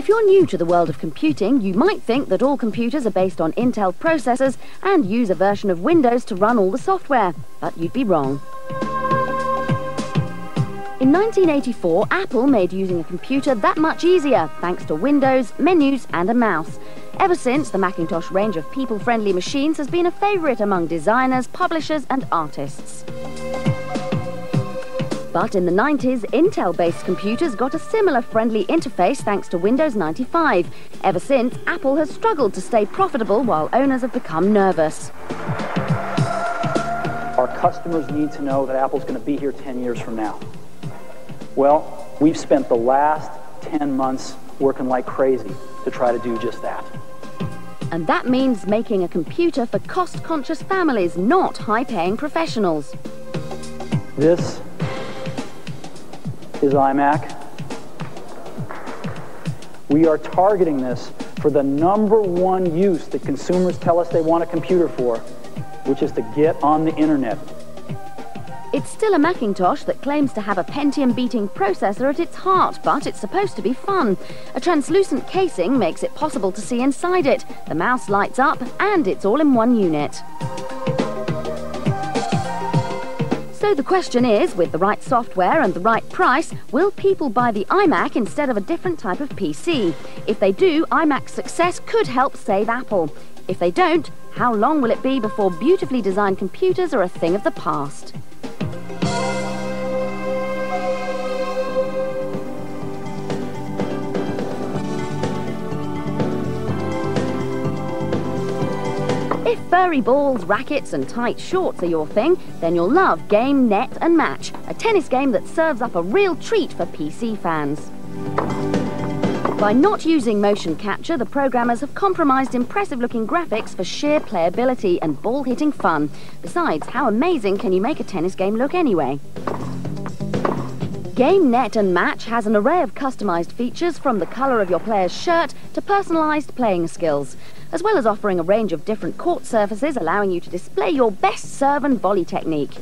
If you're new to the world of computing, you might think that all computers are based on Intel processors and use a version of Windows to run all the software, but you'd be wrong. In 1984, Apple made using a computer that much easier, thanks to Windows, menus and a mouse. Ever since, the Macintosh range of people-friendly machines has been a favourite among designers, publishers and artists. But in the 90s, Intel-based computers got a similar friendly interface thanks to Windows 95. Ever since, Apple has struggled to stay profitable while owners have become nervous. Our customers need to know that Apple's going to be here 10 years from now. Well, we've spent the last 10 months working like crazy to try to do just that. And that means making a computer for cost-conscious families, not high-paying professionals. This is iMac. We are targeting this for the #1 use that consumers tell us they want a computer for, which is to get on the internet. It's still a Macintosh that claims to have a Pentium-beating processor at its heart, but it's supposed to be fun. A translucent casing makes it possible to see inside it. The mouse lights up, and it's all in one unit. So the question is, with the right software and the right price, will people buy the iMac instead of a different type of PC? If they do, iMac's success could help save Apple. If they don't, how long will it be before beautifully designed computers are a thing of the past? If furry balls, rackets and tight shorts are your thing, then you'll love Game, Net and Match, a tennis game that serves up a real treat for PC fans. By not using motion capture, the programmers have compromised impressive-looking graphics for sheer playability and ball-hitting fun. Besides, how amazing can you make a tennis game look anyway? Game, Net and Match has an array of customised features from the colour of your player's shirt to personalised playing skills, as well as offering a range of different court surfaces allowing you to display your best serve and volley technique.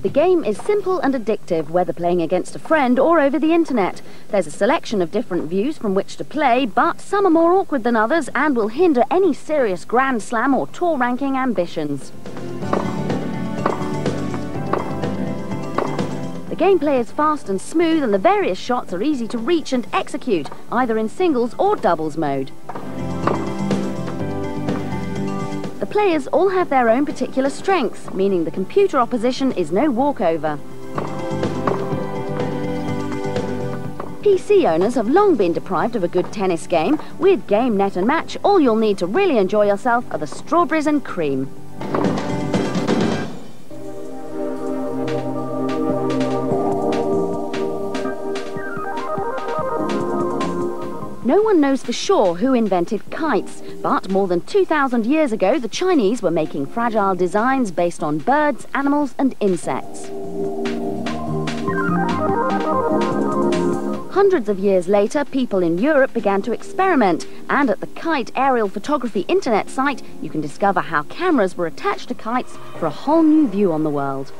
The game is simple and addictive, whether playing against a friend or over the internet. There's a selection of different views from which to play, but some are more awkward than others and will hinder any serious Grand Slam or tour ranking ambitions. The gameplay is fast and smooth, and the various shots are easy to reach and execute, either in singles or doubles mode. The players all have their own particular strengths, meaning the computer opposition is no walkover. PC owners have long been deprived of a good tennis game. With Game, Net and Match, all you'll need to really enjoy yourself are the strawberries and cream. No one knows for sure who invented kites, but more than 2,000 years ago, the Chinese were making fragile designs based on birds, animals and insects. Hundreds of years later, people in Europe began to experiment, and at the Kite Aerial Photography internet site, you can discover how cameras were attached to kites for a whole new view on the world.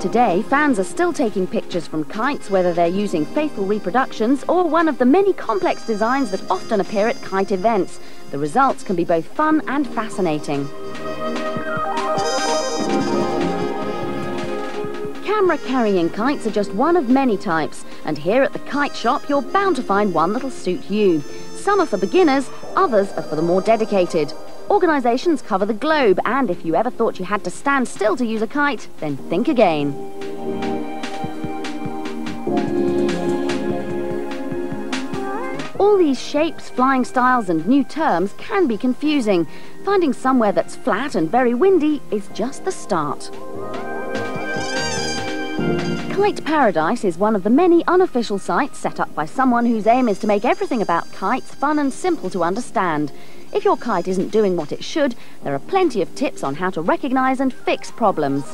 Today, fans are still taking pictures from kites, whether they're using faithful reproductions or one of the many complex designs that often appear at kite events. The results can be both fun and fascinating. Camera-carrying kites are just one of many types, and here at the Kite Shop, you're bound to find one that'll suit you. Some are for beginners, others are for the more dedicated. Organisations cover the globe, and if you ever thought you had to stand still to use a kite, then think again. All these shapes, flying styles and new terms can be confusing. Finding somewhere that's flat and very windy is just the start. Kite Paradise is one of the many unofficial sites set up by someone whose aim is to make everything about kites fun and simple to understand. If your kite isn't doing what it should, there are plenty of tips on how to recognise and fix problems.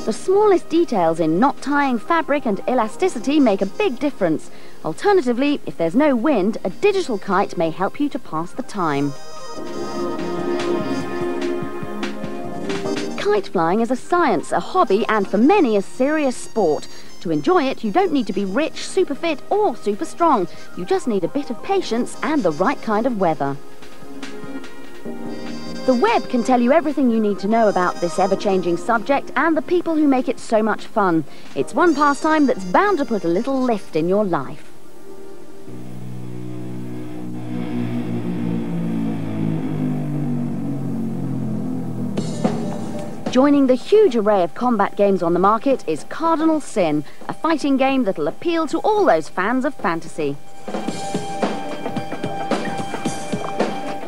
The smallest details in knot tying, fabric and elasticity make a big difference. Alternatively, if there's no wind, a digital kite may help you to pass the time. kite flying is a science, a hobby, and for many a serious sport. To enjoy it, you don't need to be rich, super fit, or super strong. You just need a bit of patience and the right kind of weather. The web can tell you everything you need to know about this ever-changing subject and the people who make it so much fun. It's one pastime that's bound to put a little lift in your life. Joining the huge array of combat games on the market is Cardinal Syn, a fighting game that'll appeal to all those fans of fantasy.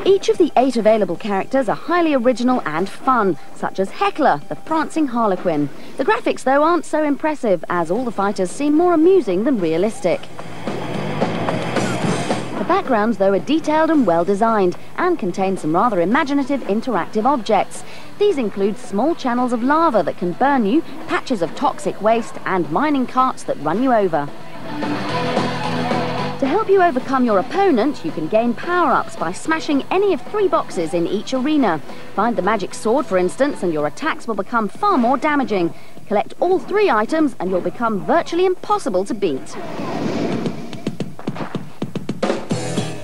Each of the 8 available characters are highly original and fun, such as Heckler, the prancing harlequin. The graphics, though, aren't so impressive, as all the fighters seem more amusing than realistic. The backgrounds, though, are detailed and well designed, and contain some rather imaginative interactive objects. These include small channels of lava that can burn you, patches of toxic waste, and mining carts that run you over. To help you overcome your opponent, you can gain power-ups by smashing any of 3 boxes in each arena. Find the magic sword, for instance, and your attacks will become far more damaging. Collect all 3 items and you'll become virtually impossible to beat.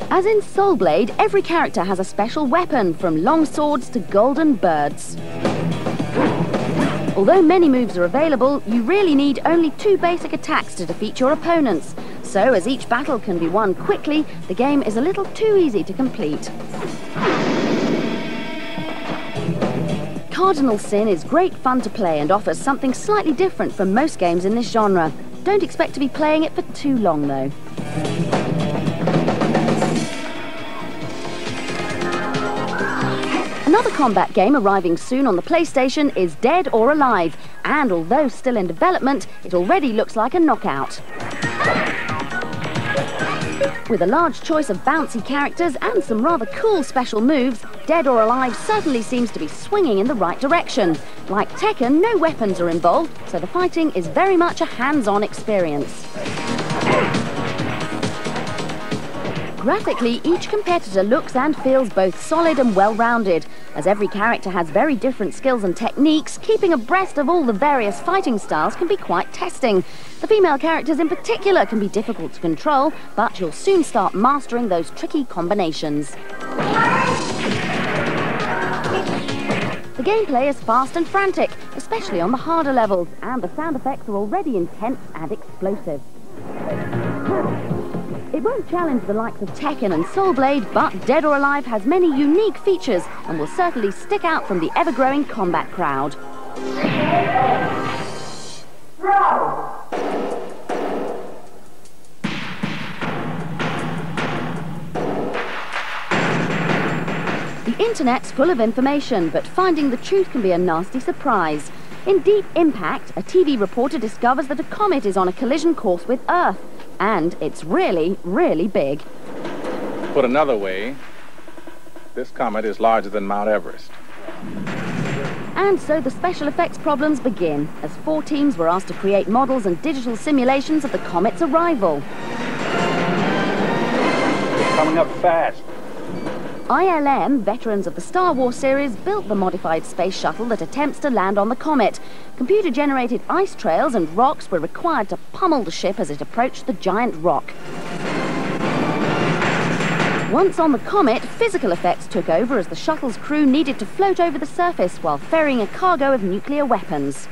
As in Soul Blade, every character has a special weapon, from long swords to golden birds. Although many moves are available, you really need only 2 basic attacks to defeat your opponents. So, as each battle can be won quickly, the game is a little too easy to complete. Cardinal Syn is great fun to play and offers something slightly different from most games in this genre. Don't expect to be playing it for too long, though. Another combat game arriving soon on the PlayStation is Dead or Alive, and although still in development, it already looks like a knockout. With a large choice of bouncy characters and some rather cool special moves, Dead or Alive certainly seems to be swinging in the right direction. Like Tekken, no weapons are involved, so the fighting is very much a hands-on experience. Graphically, each competitor looks and feels both solid and well-rounded. As every character has very different skills and techniques, keeping abreast of all the various fighting styles can be quite testing. The female characters in particular can be difficult to control, but you'll soon start mastering those tricky combinations. The gameplay is fast and frantic, especially on the harder levels, and the sound effects are already intense and explosive. It won't challenge the likes of Tekken and Soul Blade, but Dead or Alive has many unique features and will certainly stick out from the ever-growing combat crowd. The internet's full of information, but finding the truth can be a nasty surprise. In Deep Impact, a TV reporter discovers that a comet is on a collision course with Earth. And it's really, really big. Put another way, this comet is larger than Mount Everest. And so the special effects problems begin, as 4 teams were asked to create models and digital simulations of the comet's arrival. It's coming up fast. ILM, veterans of the Star Wars series, built the modified space shuttle that attempts to land on the comet. Computer-generated ice trails and rocks were required to pummel the ship as it approached the giant rock. Once on the comet, physical effects took over as the shuttle's crew needed to float over the surface while ferrying a cargo of nuclear weapons.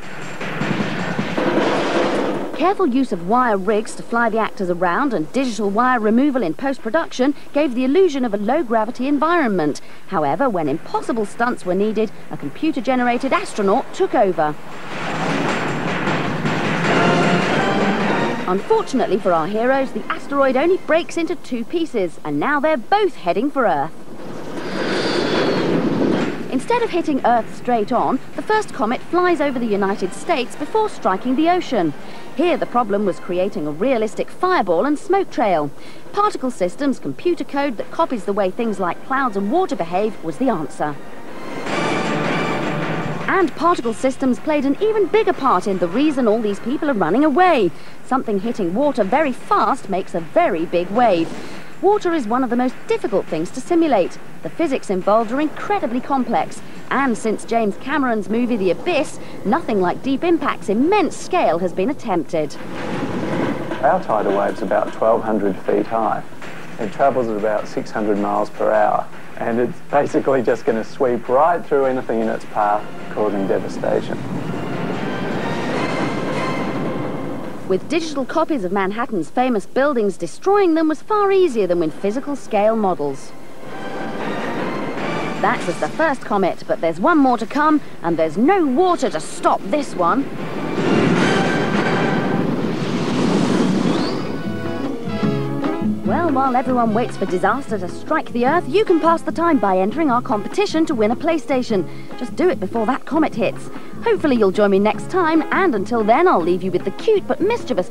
Careful use of wire rigs to fly the actors around and digital wire removal in post-production gave the illusion of a low-gravity environment. However, when impossible stunts were needed, a computer-generated astronaut took over. Unfortunately for our heroes, the asteroid only breaks into 2 pieces, and now they're both heading for Earth. Instead of hitting Earth straight on, the first comet flies over the United States before striking the ocean. Here, the problem was creating a realistic fireball and smoke trail. Particle systems, computer code that copies the way things like clouds and water behave, was the answer. And particle systems played an even bigger part in the reason all these people are running away. Something hitting water very fast makes a very big wave. Water is one of the most difficult things to simulate. The physics involved are incredibly complex, And since James Cameron's movie The Abyss, nothing like Deep Impact's immense scale has been attempted. Our tidal wave's about 1,200 feet high. It travels at about 600 miles per hour, and it's basically just going to sweep right through anything in its path, causing devastation. With digital copies of Manhattan's famous buildings, destroying them was far easier than with physical scale models. That was the first comet, but there's one more to come, and there's no water to stop this one. Well, while everyone waits for disaster to strike the Earth, you can pass the time by entering our competition to win a PlayStation. Just do it before that comet hits. Hopefully you'll join me next time, and until then I'll leave you with the cute but mischievous